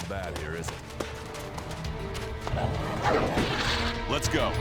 bad here, is it? Let's go.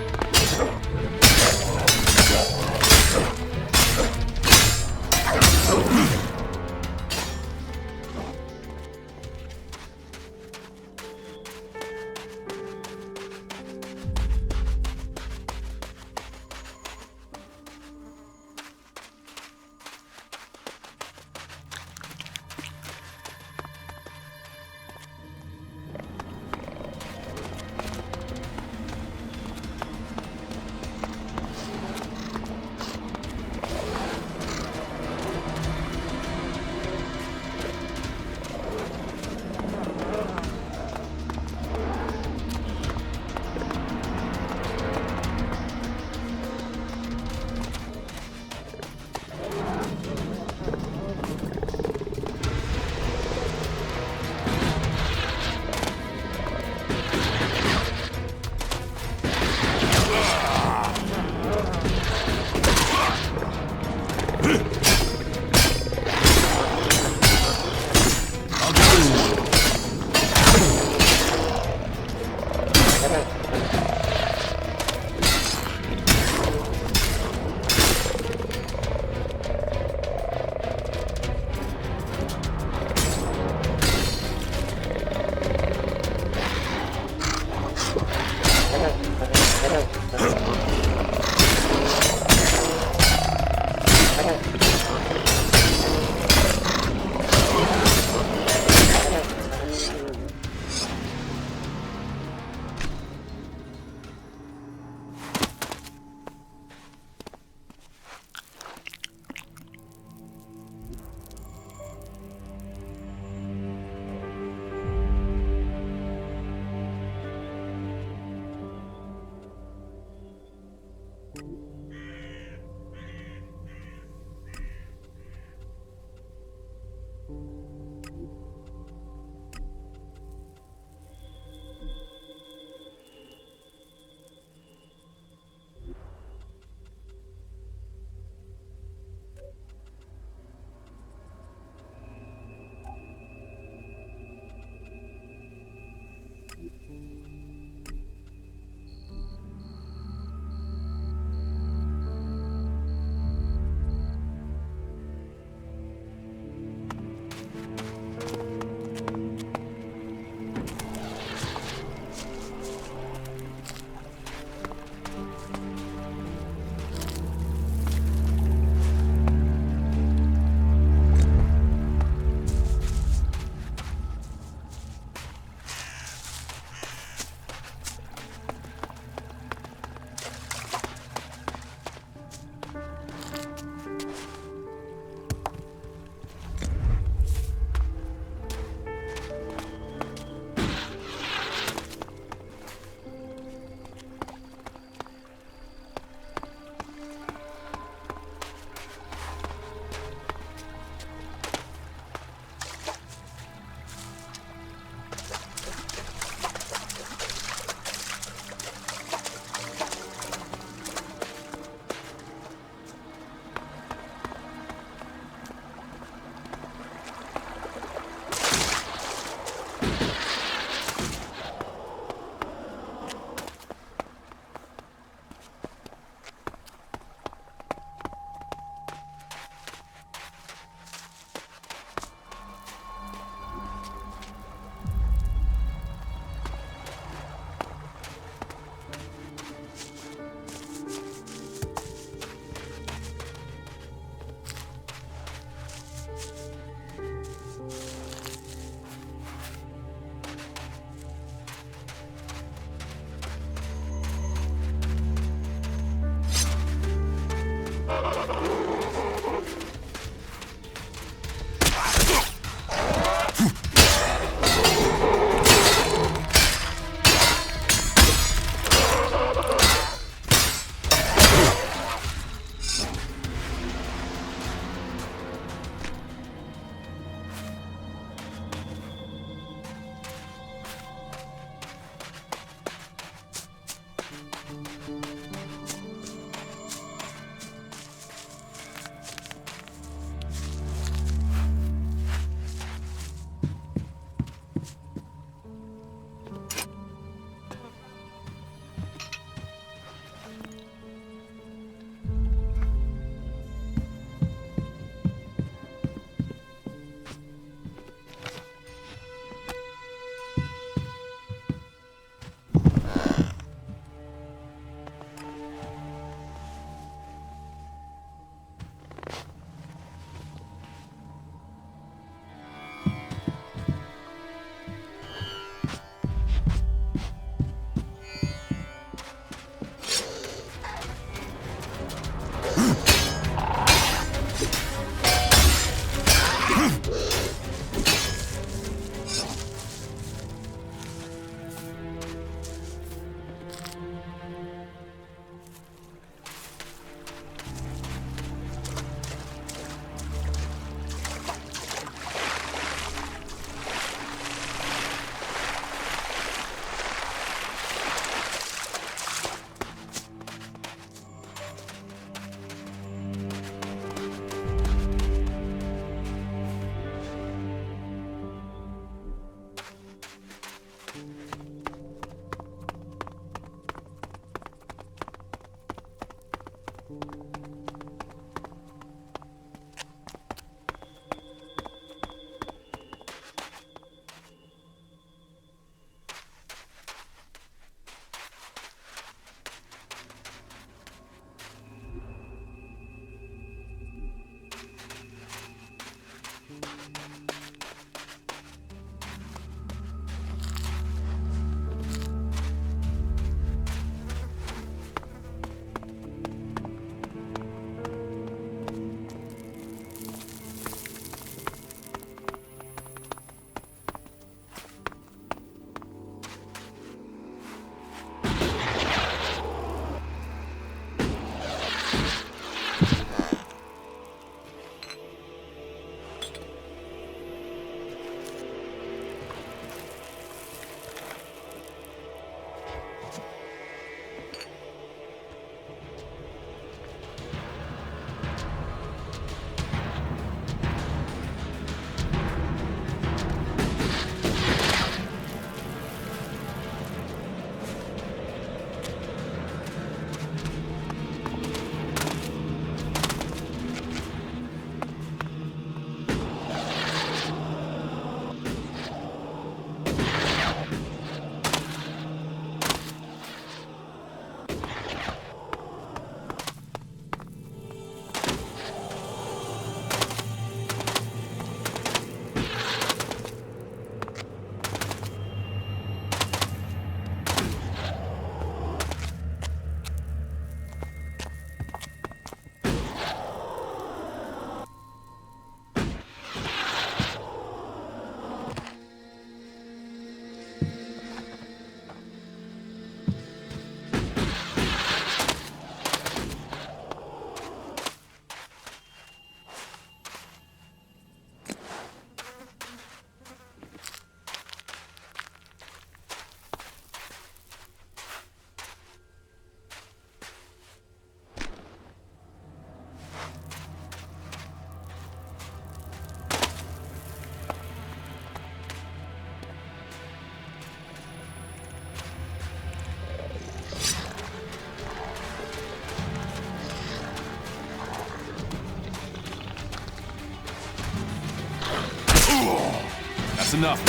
That's enough now.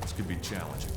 This could be challenging.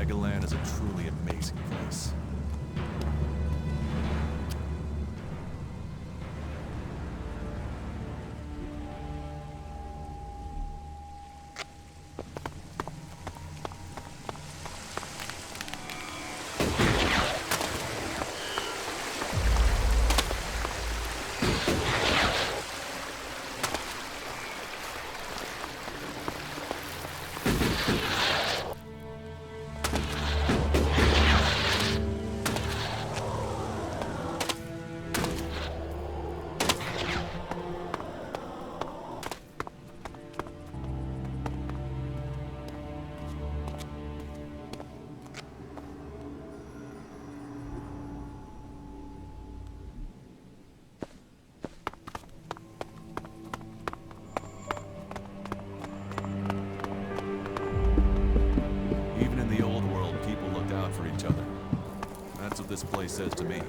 Megaland is a truly amazing place. Even in the old world, people looked out for each other. That's what this place says to me.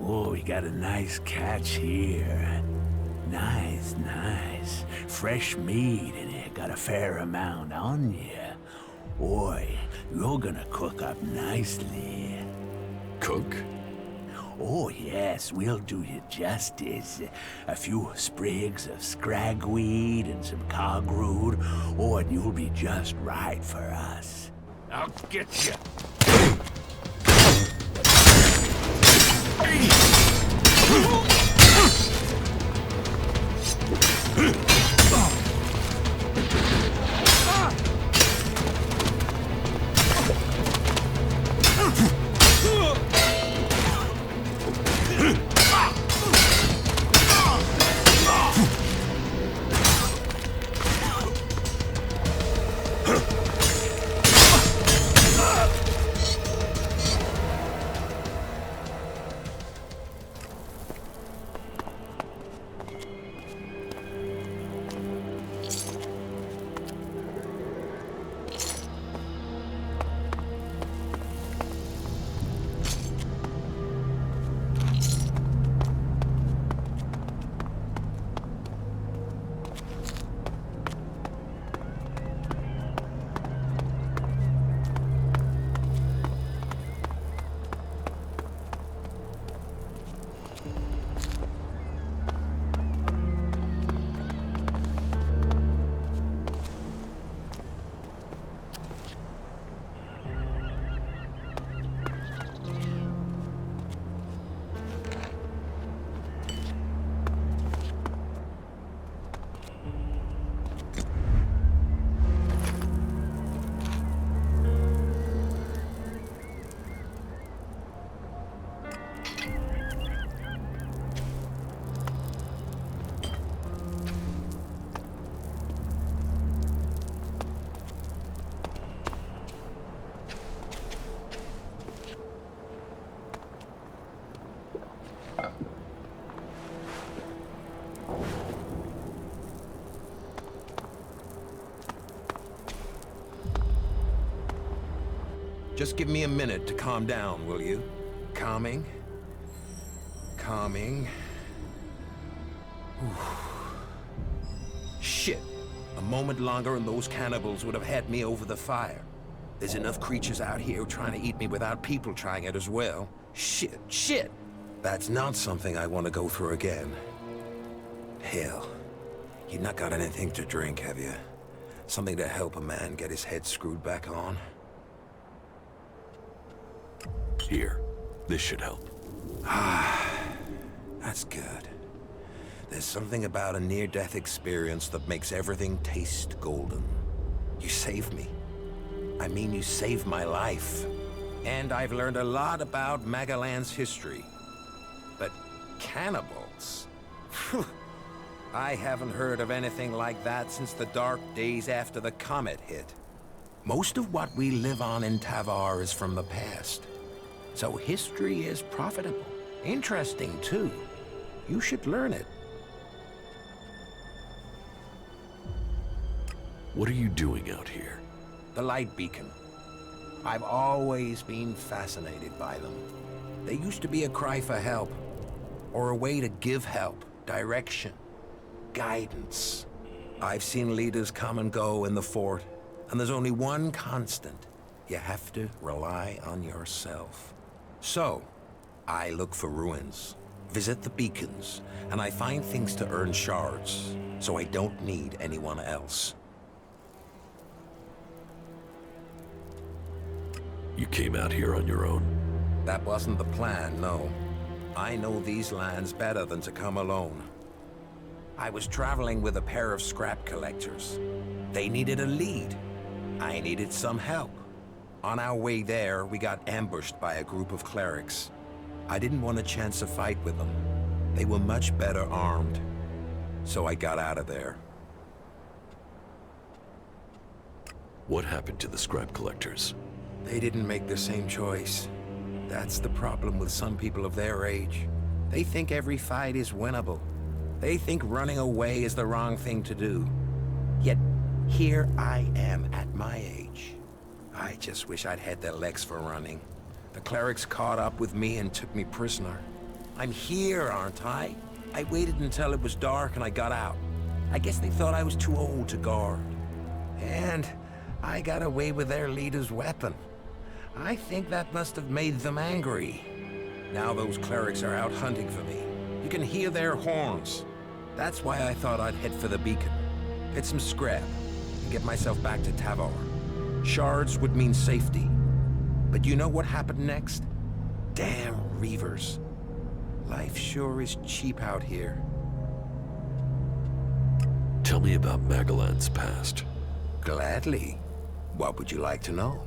Oh, we got a nice catch here. Nice, nice. Fresh meat and it got a fair amount on you. Boy, you're gonna cook up nicely. Cook? Oh, yes, we'll do you justice. A few sprigs of scragweed and some cogroot. Oh, and you'll be just right for us. I'll get you. Just give me a minute to calm down, will you? Calming. Calming. Shit. A moment longer and those cannibals would have had me over the fire. There's enough creatures out here trying to eat me without people trying it as well. Shit. That's not something I want to go through again. Hell. You've not got anything to drink, have you? Something to help a man get his head screwed back on? Here. This should help. That's good. There's something about a near-death experience that makes everything taste golden. You saved me. I mean, you saved my life. And I've learned a lot about Megaland's history. But cannibals? Phew. I haven't heard of anything like that since the dark days after the comet hit. Most of what we live on in Tavar is from the past. So history is profitable. Interesting, too. You should learn it. What are you doing out here? The light beacon. I've always been fascinated by them. They used to be a cry for help, or a way to give help, direction, guidance. I've seen leaders come and go in the fort, and there's only one constant. You have to rely on yourself. So, I look for ruins, visit the beacons, and I find things to earn shards, so I don't need anyone else. You came out here on your own? That wasn't the plan, no. I know these lands better than to come alone. I was traveling with a pair of scrap collectors. They needed a lead. I needed some help. On our way there, we got ambushed by a group of clerics. I didn't want a chance to fight with them. They were much better armed. So I got out of there. What happened to the scrap collectors? They didn't make the same choice. That's the problem with some people of their age. They think every fight is winnable. They think running away is the wrong thing to do. Yet, here I am at my age. I just wish I'd had their legs for running. The clerics caught up with me and took me prisoner. I'm here, aren't I? I waited until it was dark and I got out. I guess they thought I was too old to guard. And I got away with their leader's weapon. I think that must have made them angry. Now those clerics are out hunting for me. You can hear their horns. That's why I thought I'd head for the beacon. Get some scrap, and get myself back to Tavor. Shards would mean safety. But you know what happened next? Damn Reavers. Life sure is cheap out here. Tell me about Magellan's past. Gladly. What would you like to know?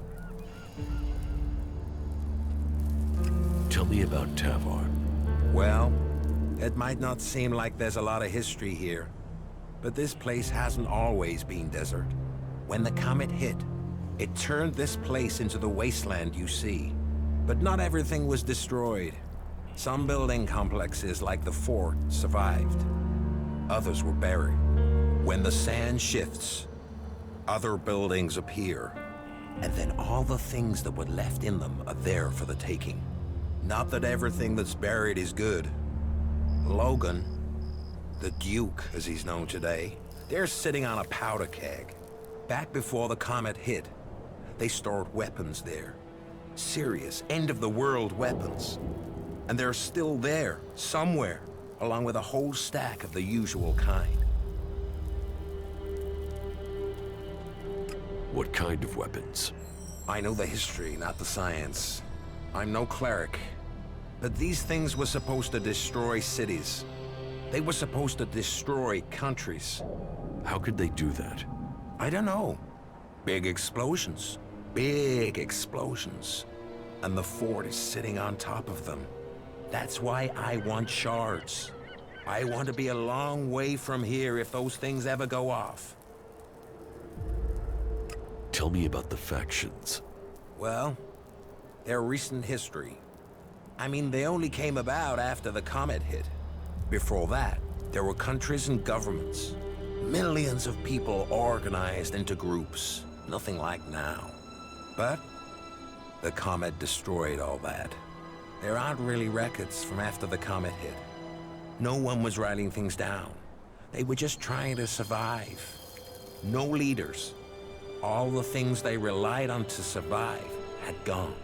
Tell me about Tavor. Well, it might not seem like there's a lot of history here, but this place hasn't always been desert. When the comet hit, it turned this place into the wasteland you see. But not everything was destroyed. Some building complexes, like the fort, survived. Others were buried. When the sand shifts, other buildings appear. And then all the things that were left in them are there for the taking. Not that everything that's buried is good. Logan, the Duke as he's known today, they're sitting on a powder keg. Back before the comet hit, they stored weapons there. Serious, end-of-the-world weapons. And they're still there, somewhere, along with a whole stack of the usual kind. What kind of weapons? I know the history, not the science. I'm no cleric. But these things were supposed to destroy cities. They were supposed to destroy countries. How could they do that? I don't know. Big explosions. Big explosions. And the fort is sitting on top of them. That's why I want shards. I want to be a long way from here if those things ever go off. Tell me about the factions. Well, they're recent history. I mean, they only came about after the comet hit. Before that, there were countries and governments. Millions of people organized into groups. Nothing like now. But the comet destroyed all that. There aren't really records from after the comet hit. No one was writing things down. They were just trying to survive. No leaders. All the things they relied on to survive had gone.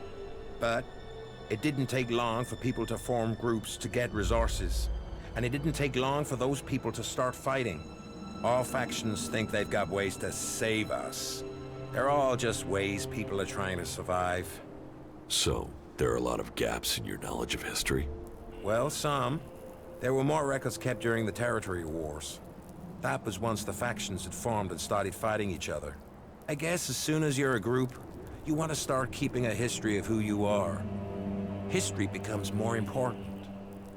But it didn't take long for people to form groups to get resources. And it didn't take long for those people to start fighting. All factions think they've got ways to save us. They're all just ways people are trying to survive. So, there are a lot of gaps in your knowledge of history? Well, some. There were more records kept during the territory wars. That was once the factions had formed and started fighting each other. I guess as soon as you're a group, you want to start keeping a history of who you are. History becomes more important.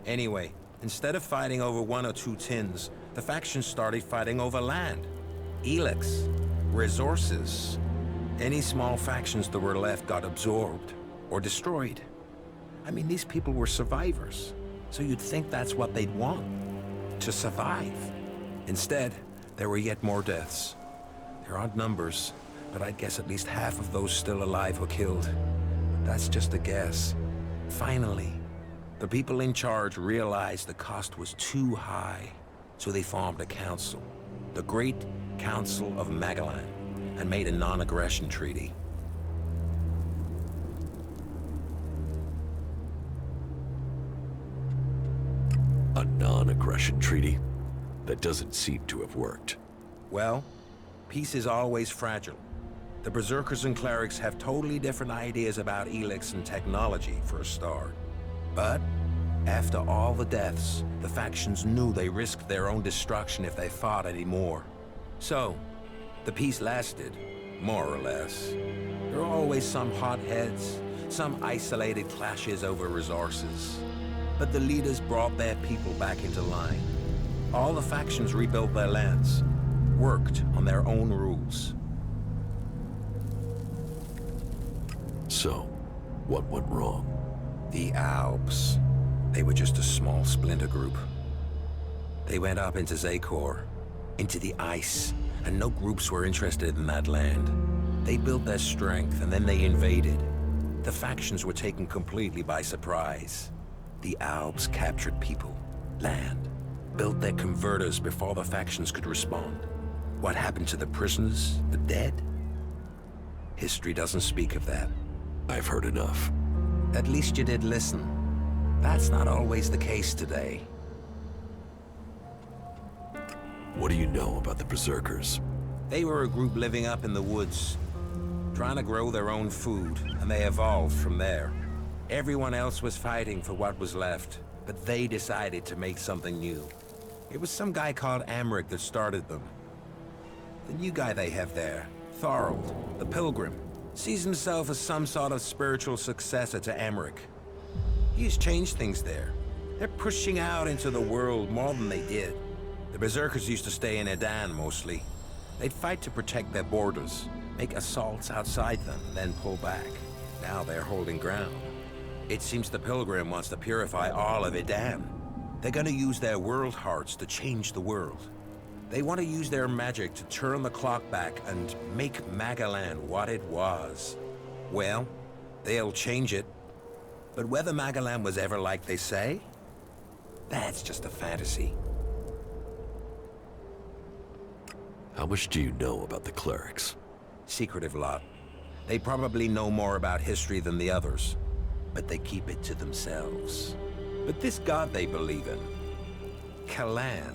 Anyway, instead of fighting over 1 or 2 tins, the factions started fighting over land. ELEX, resources. Any small factions that were left got absorbed or destroyed. I mean, these people were survivors, so you'd think that's what they'd want, to survive. Instead, there were yet more deaths. There aren't numbers, but I'd guess at least half of those still alive were killed. But that's just a guess. Finally, The people in charge realized the cost was too high, so they formed a council, the Great Council of Magellan, and made a non-aggression treaty. A non-aggression treaty? That doesn't seem to have worked. Well, peace is always fragile. The Berserkers and Clerics have totally different ideas about ELEX and technology, for a start. But after all the deaths, the factions knew they risked their own destruction if they fought anymore. So, the peace lasted, more or less. There are always some hotheads, some isolated clashes over resources. But the leaders brought their people back into line. All the factions rebuilt their lands, worked on their own rules. So, what went wrong? The Alps. They were just a small splinter group. They went up into Zakor, into the ice, and no groups were interested in that land. They built their strength, and then they invaded. The factions were taken completely by surprise. The Alps captured people, land, built their converters before the factions could respond. What happened to the prisoners, the dead? History doesn't speak of that. I've heard enough. At least you did listen. That's not always the case today. What do you know about the Berserkers? They were a group living up in the woods, trying to grow their own food, and they evolved from there. Everyone else was fighting for what was left, but they decided to make something new. It was some guy called Amric that started them. The new guy they have there, Thorold, the Pilgrim, sees himself as some sort of spiritual successor to Amric. He's changed things there. They're pushing out into the world more than they did. The Berserkers used to stay in Edan mostly. They'd fight to protect their borders, make assaults outside them, then pull back. Now they're holding ground. It seems the Pilgrim wants to purify all of Edan. They're gonna use their world hearts to change the world. They want to use their magic to turn the clock back and make Magellan what it was. Well, they'll change it. But whether Magellan was ever like they say, that's just a fantasy. How much do you know about the clerics? Secretive lot. They probably know more about history than the others, but they keep it to themselves. But this god they believe in, Kalan,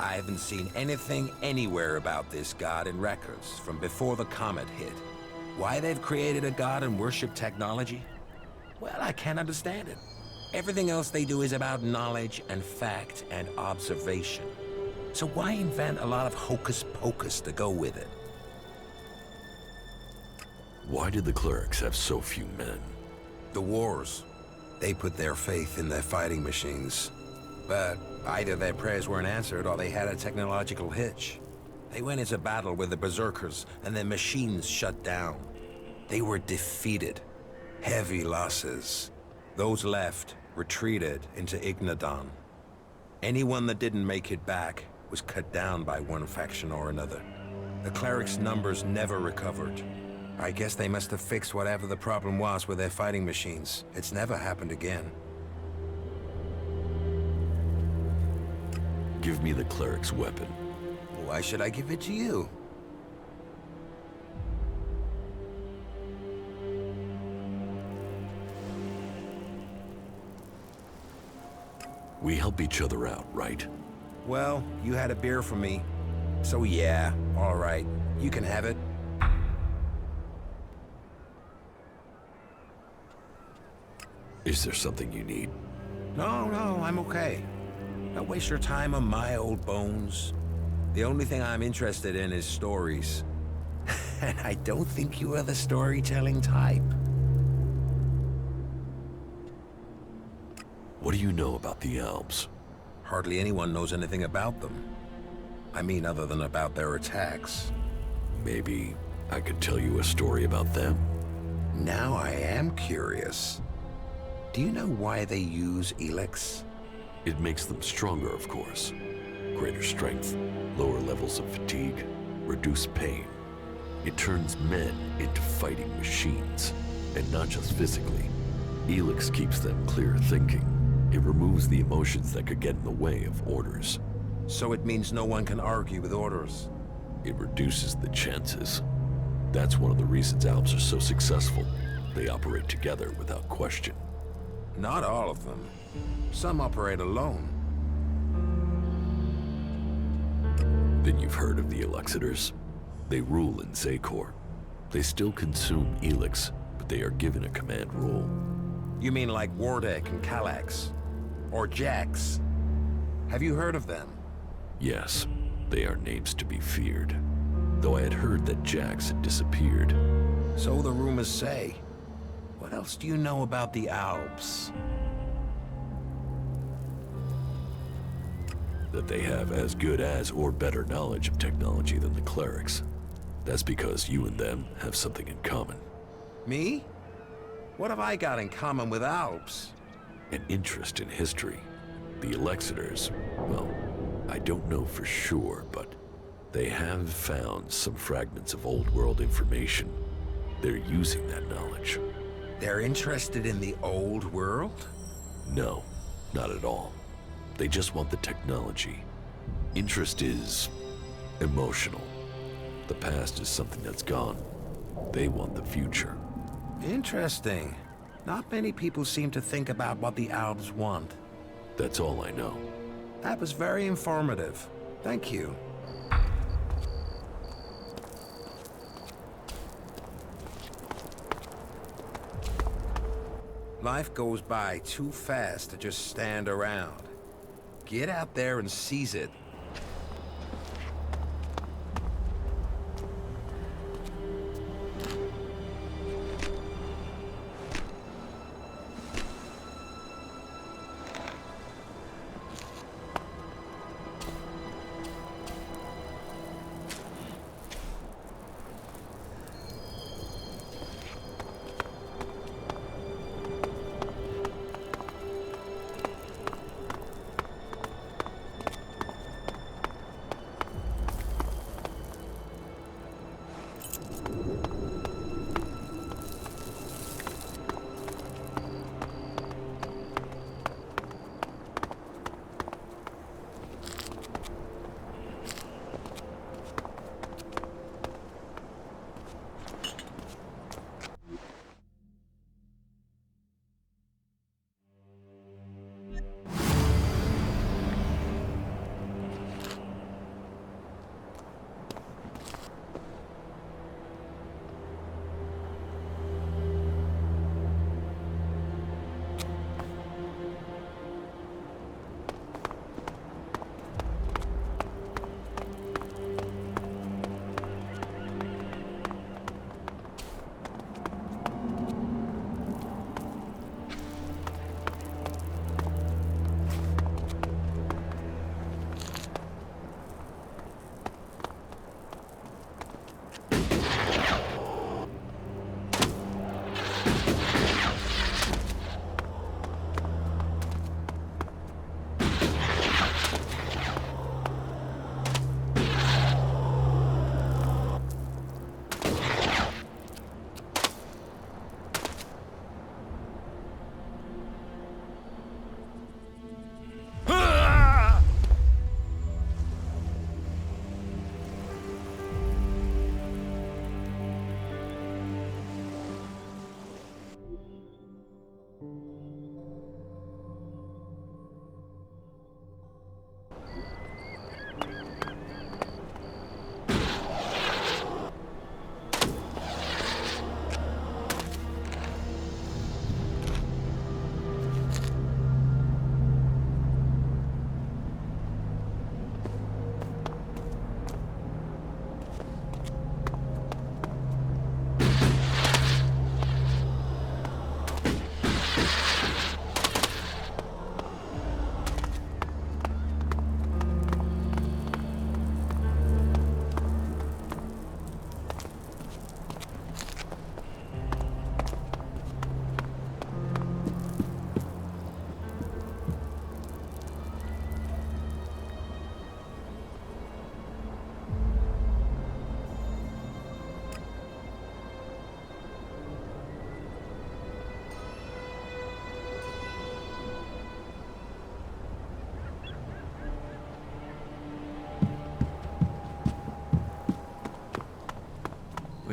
I haven't seen anything anywhere about this god in records from before the comet hit. Why they've created a god and worship technology? Well, I can't understand it. Everything else they do is about knowledge and fact and observation. So why invent a lot of hocus pocus to go with it? Why did the clerics have so few men? The wars. They put their faith in their fighting machines. But either their prayers weren't answered or they had a technological hitch. They went into battle with the Berserkers and their machines shut down. They were defeated. Heavy losses. Those left retreated into Ignadon. Anyone that didn't make it back was cut down by one faction or another. The clerics' numbers never recovered. I guess they must have fixed whatever the problem was with their fighting machines. It's never happened again. Give me the cleric's weapon. Why should I give it to you? We help each other out, right? Well, you had a beer for me. So yeah, all right. You can have it. Is there something you need? No, I'm okay. Don't waste your time on my old bones. The only thing I'm interested in is stories. And I don't think you are the storytelling type. What do you know about the elves? Hardly anyone knows anything about them. I mean, other than about their attacks. Maybe I could tell you a story about them. Now I am curious. Do you know why they use ELEX? It makes them stronger, of course. Greater strength, lower levels of fatigue, reduced pain. It turns men into fighting machines, and not just physically, ELEX keeps them clear thinking. It removes the emotions that could get in the way of orders. So it means no one can argue with orders. It reduces the chances. That's one of the reasons ALPs are so successful. They operate together without question. Not all of them. Some operate alone. Then you've heard of the Elexitors? They rule in Zakor. They still consume ELEX, but they are given a command role. You mean like Wardek and Kallax? Or Jax? Have you heard of them? Yes, they are names to be feared. Though I had heard that Jax had disappeared. So the rumors say. What else do you know about the Alps? That they have as good as or better knowledge of technology than the clerics. That's because you and them have something in common. Me? What have I got in common with Alps? An interest in history. The Elexitors, well, I don't know for sure, but they have found some fragments of old world information. They're using that knowledge. They're interested in the old world? No, not at all. They just want the technology. Interest is emotional. The past is something that's gone. They want the future. Interesting. Not many people seem to think about what the Alps want. That's all I know. That was very informative. Thank you. Life goes by too fast to just stand around. Get out there and seize it.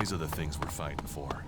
These are the things we're fighting for.